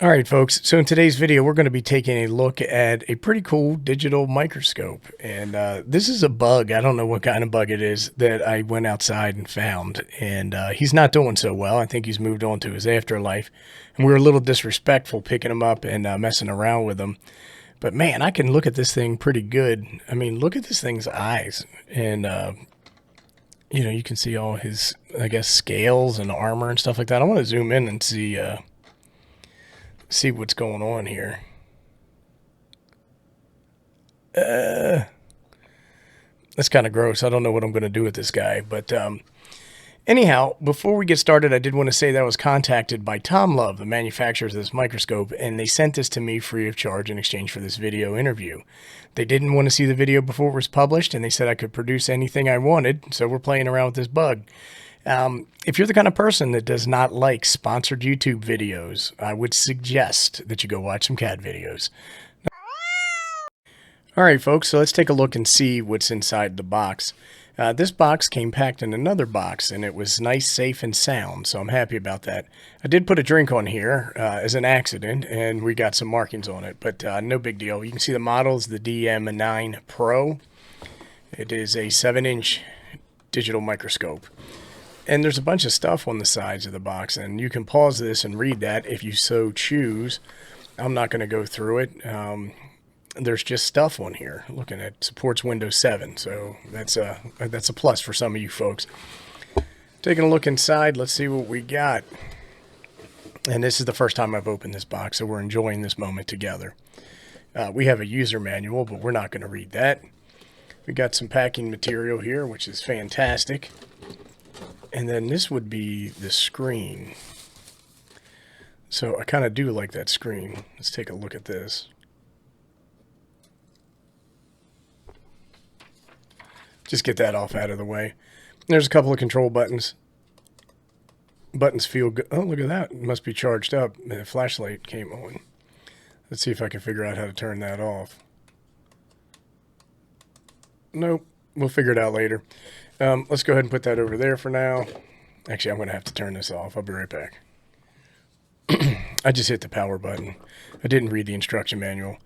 All right, folks. So in today's video, we're going to be taking a look at a pretty cool digital microscope. And this is a bug. I don't know what kind of bug it is that I went outside and found. And he's not doing so well. I think he's moved on to his afterlife. And we were a little disrespectful picking him up and messing around with him. But man, I can look at this thing pretty good. I mean, look at this thing's eyes. And, you can see all his, I guess, scales and armor and stuff like that. I want to zoom in and see what's going on here. That's kind of gross. I don't know what I'm going to do with this guy. But anyhow, before we get started, I did want to say that I was contacted by Tomlov, the manufacturers of this microscope, and they sent this to me free of charge in exchange for this video interview. They didn't want to see the video before it was published, and they said I could produce anything I wanted, so we're playing around with this bug. If you're the kind of person that does not like sponsored YouTube videos, I would suggest that you go watch some cat videos. All right, folks, so let's take a look and see what's inside the box. This box came packed in another box, and it was nice, safe, and sound, so I'm happy about that. I did put a drink on here as an accident, and we got some markings on it, but no big deal. You can see the model is the DM9 Pro. It is a 7-inch digital microscope. And there's a bunch of stuff on the sides of the box, and you can pause this and read that if you so choose. I'm not going to go through it. There's just stuff on here. Looking at supports Windows 7, so that's a plus for some of you folks. Taking a look inside, let's see what we got. And this is the first time I've opened this box, so we're enjoying this moment together. We have a user manual, but we're not going to read that. We got some packing material here, which is fantastic. And then this would be the screen. So I kind of do like that screen. Let's take a look at this. Just get that off out of the way. There's a couple of control buttons. Buttons feel good. Oh, look at that. It must be charged up. The flashlight came on. Let's see if I can figure out how to turn that off. Nope. We'll figure it out later. Let's go ahead and put that over there for now. Actually, I'm going to have to turn this off. I'll be right back. I just hit the power button. I didn't read the instruction manual.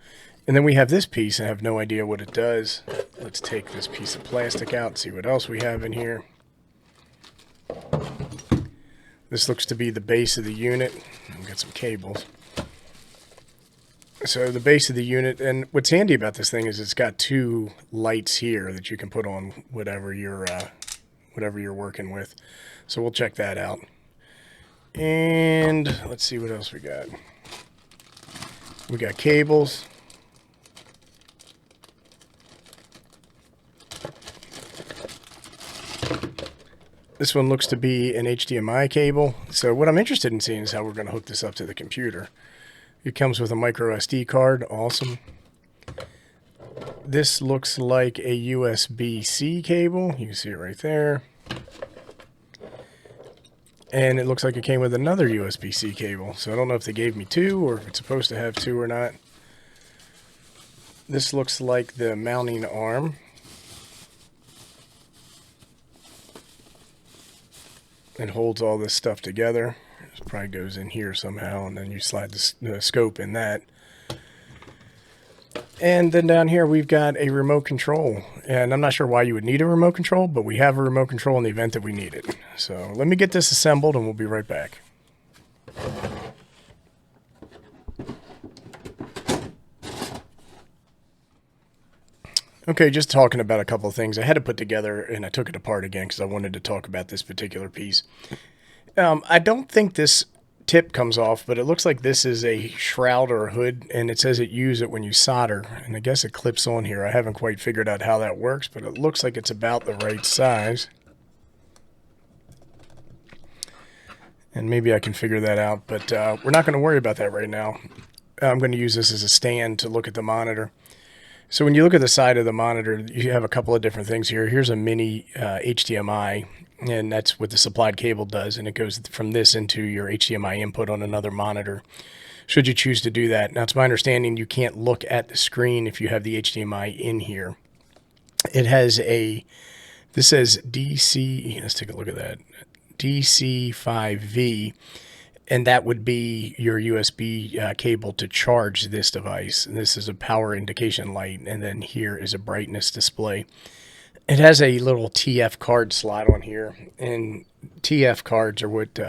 And then we have this piece. I have no idea what it does. Let's take this piece of plastic out and see what else we have in here. This looks to be the base of the unit. I've got some cables. So the base of the unit, and what's handy about this thing is it's got two lights here that you can put on whatever you're working with. So we'll check that out. And let's see what else we got. We got cables. This one looks to be an HDMI cable. So what I'm interested in seeing is how we're going to hook this up to the computer. It comes with a micro SD card. Awesome. This looks like a USB-C cable. You can see it right there. And it looks like it came with another USB-C cable. So I don't know if they gave me two or if it's supposed to have two or not. This looks like the mounting arm. It holds all this stuff together. It probably goes in here somehow, and then you slide the scope in that. And then down here we've got a remote control. And I'm not sure why you would need a remote control, but we have a remote control in the event that we need it. So let me get this assembled and we'll be right back. Okay, just talking about a couple of things. I had to put together, and I took it apart again because I wanted to talk about this particular piece. I don't think this tip comes off, but it looks like this is a shroud or a hood, and it says use it when you solder, and I guess it clips on here. I haven't quite figured out how that works, but it looks like it's about the right size. And maybe I can figure that out, but we're not going to worry about that right now. I'm going to use this as a stand to look at the monitor. So when you look at the side of the monitor, you have a couple of different things here. Here's a mini HDMI, and that's what the supplied cable does, and it goes from this into your HDMI input on another monitor, should you choose to do that. Now, it's my understanding you can't look at the screen if you have the HDMI in here. It has this says DC, let's take a look at that, DC5V, And that would be your USB cable to charge this device. And this is a power indication light, and then here is a brightness display. It has a little TF card slot on here, and TF cards are what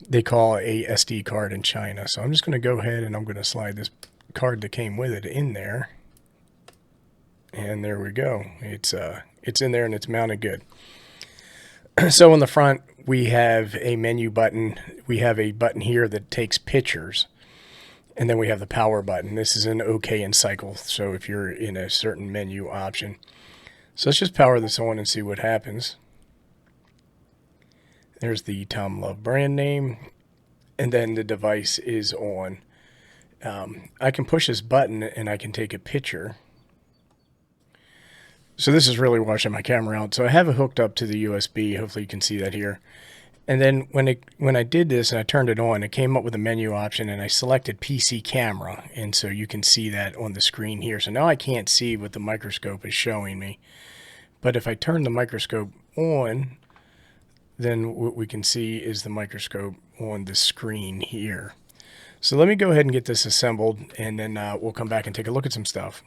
they call a SD card in China. So I'm just going to go ahead and I'm going to slide this card that came with it in there. And there we go. It's in there and it's mounted good. So on the front, we have a menu button. We have a button here that takes pictures. And then we have the power button. This is an OK and cycle. So if you're in a certain menu option. So let's just power this on and see what happens. There's the Tomlov brand name. And then the device is on. I can push this button and I can take a picture. So this is really washing my camera out. So I have it hooked up to the USB. Hopefully you can see that here. And then when I did this and I turned it on, it came up with a menu option and I selected PC camera. And so you can see that on the screen here. So now I can't see what the microscope is showing me. But if I turn the microscope on, then what we can see is the microscope on the screen here. So let me go ahead and get this assembled, and then we'll come back and take a look at some stuff.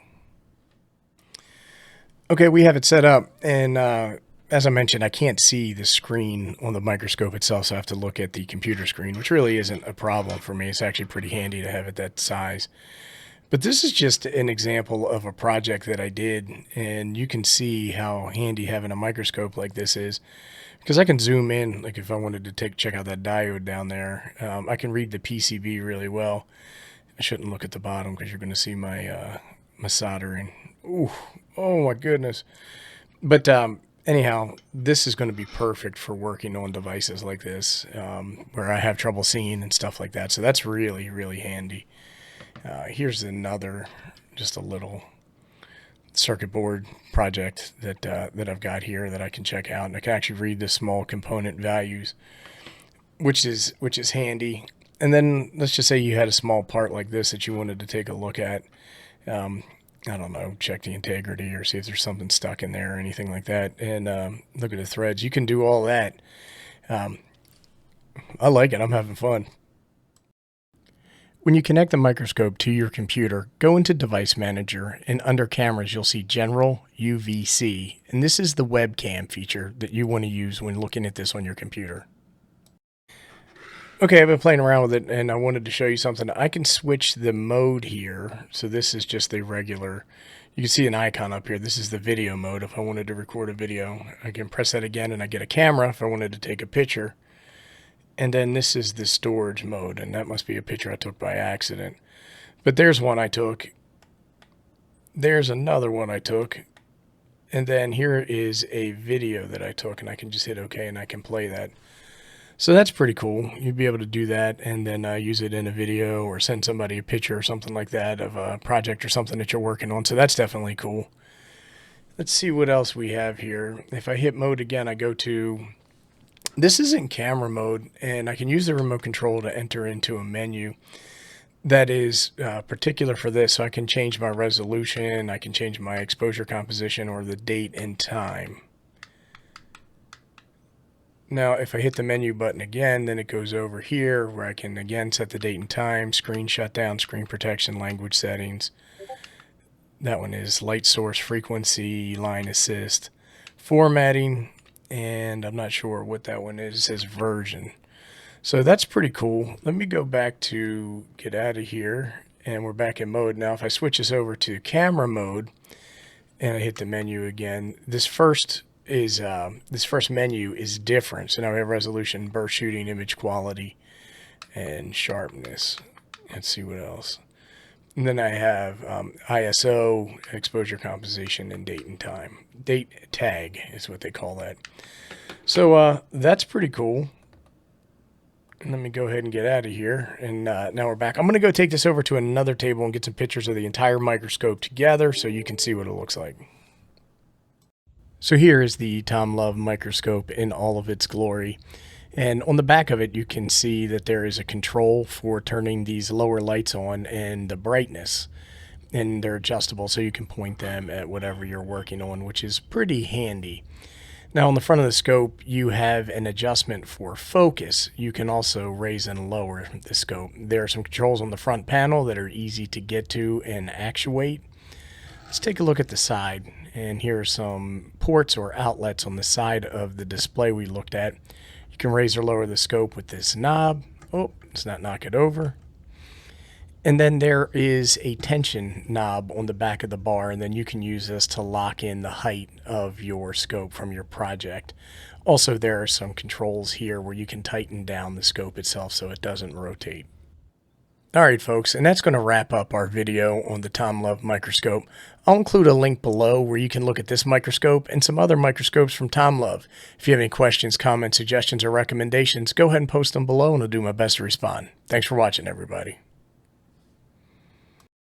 Okay, we have it set up, and as I mentioned, I can't see the screen on the microscope itself, so I have to look at the computer screen, which really isn't a problem for me. It's actually pretty handy to have it that size. But this is just an example of a project that I did, and you can see how handy having a microscope like this is, because I can zoom in. Like if I wanted to check out that diode down there, I can read the PCB really well. I shouldn't look at the bottom because you're going to see my my soldering. Ooh, oh my goodness. But anyhow, this is going to be perfect for working on devices like this, where I have trouble seeing and stuff like that. So that's really, really handy. Here's another, just a little circuit board project that I've got here that I can check out, and I can actually read the small component values, which is handy. And then let's just say you had a small part like this that you wanted to take a look at. I don't know, check the integrity or see if there's something stuck in there or anything like that, and look at the threads. You can do all that. I like it. I'm having fun. When you connect the microscope to your computer, go into Device Manager, and under Cameras you'll see General UVC, and this is the webcam feature that you want to use when looking at this on your computer. Okay, I've been playing around with it, and I wanted to show you something. I can switch the mode here. So this is just the regular. You can see an icon up here. This is the video mode. If I wanted to record a video, I can press that again, and I get a camera if I wanted to take a picture. And then this is the storage mode, and that must be a picture I took by accident. But there's one I took. There's another one I took. And then here is a video that I took, and I can just hit OK, and I can play that. So that's pretty cool. You'd be able to do that and then use it in a video or send somebody a picture or something like that of a project or something that you're working on. So that's definitely cool. Let's see what else we have here. If I hit mode again, I go to, this is in camera mode, and I can use the remote control to enter into a menu that is particular for this. So I can change my resolution, I can change my exposure composition, or the date and time. Now, if I hit the menu button again, then it goes over here where I can again set the date and time, screen shutdown, screen protection, language settings. That one is light source frequency, line assist, formatting, and I'm not sure what that one is. It says version. So that's pretty cool. Let me go back to get out of here, and we're back in mode. Now, if I switch this over to camera mode and I hit the menu again, this first menu is different. So now we have resolution, burst shooting, image quality, and sharpness. Let's see what else. And then I have ISO, exposure composition, and date and time. Date tag is what they call that. So that's pretty cool. And let me go ahead and get out of here. And now we're back. I'm going to go take this over to another table and get some pictures of the entire microscope together so you can see what it looks like. So here is the Tomlov microscope in all of its glory. And on the back of it, you can see that there is a control for turning these lower lights on and the brightness. And they're adjustable, so you can point them at whatever you're working on, which is pretty handy. Now on the front of the scope, you have an adjustment for focus. You can also raise and lower the scope. There are some controls on the front panel that are easy to get to and actuate. Let's take a look at the side, and here are some ports or outlets on the side of the display we looked at. You can raise or lower the scope with this knob. Oh, let's not knock it over. And then there is a tension knob on the back of the bar, and then you can use this to lock in the height of your scope from your project. Also, there are some controls here where you can tighten down the scope itself so it doesn't rotate. Alright folks, and that's going to wrap up our video on the Tomlov microscope. I'll include a link below where you can look at this microscope and some other microscopes from Tomlov. If you have any questions, comments, suggestions, or recommendations, go ahead and post them below and I'll do my best to respond. Thanks for watching, everybody.